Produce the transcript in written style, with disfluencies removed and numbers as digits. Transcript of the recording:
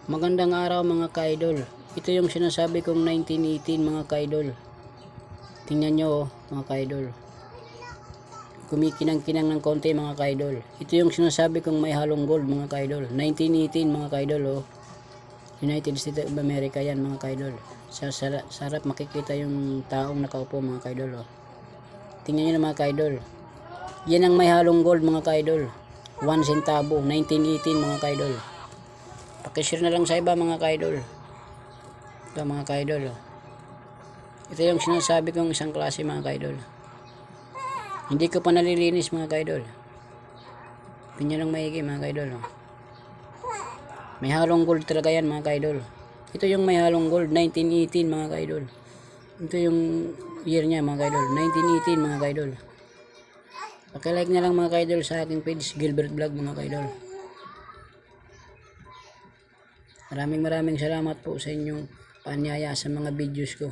Magandang araw mga kaidol. Ito yung sinasabi kong 1918 mga kaidol. Tingnan nyo mga kaidol. Kumikinang-kinang ng konti mga kaidol. Ito yung sinasabi kong may halong gold mga kaidol. 1918 mga kaidol oh. United States of America yan mga kaidol. Sarap makikita yung taong nakaupo mga kaidol oh. Tingnan nyo na mga kaidol. Yan ang may halong gold mga kaidol. 1 centavo 1918 mga kaidol. Pakishare na lang sa iba mga kaidol. Ito mga kaidol oh. Ito yung sinasabi kong isang klase mga kaidol. Hindi ko pa nalilinis mga kaidol. Pinya lang maigi mga kaidol oh. May halong gold talaga yan mga kaidol. Ito yung may halong gold 1918 mga kaidol. Ito yung year niya mga kaidol 1918 mga kaidol. Paki-like na lang mga kaidol sa aking page Gilbert Vlog mga kaidol. Maraming salamat po sa inyong paanyaya sa mga videos ko.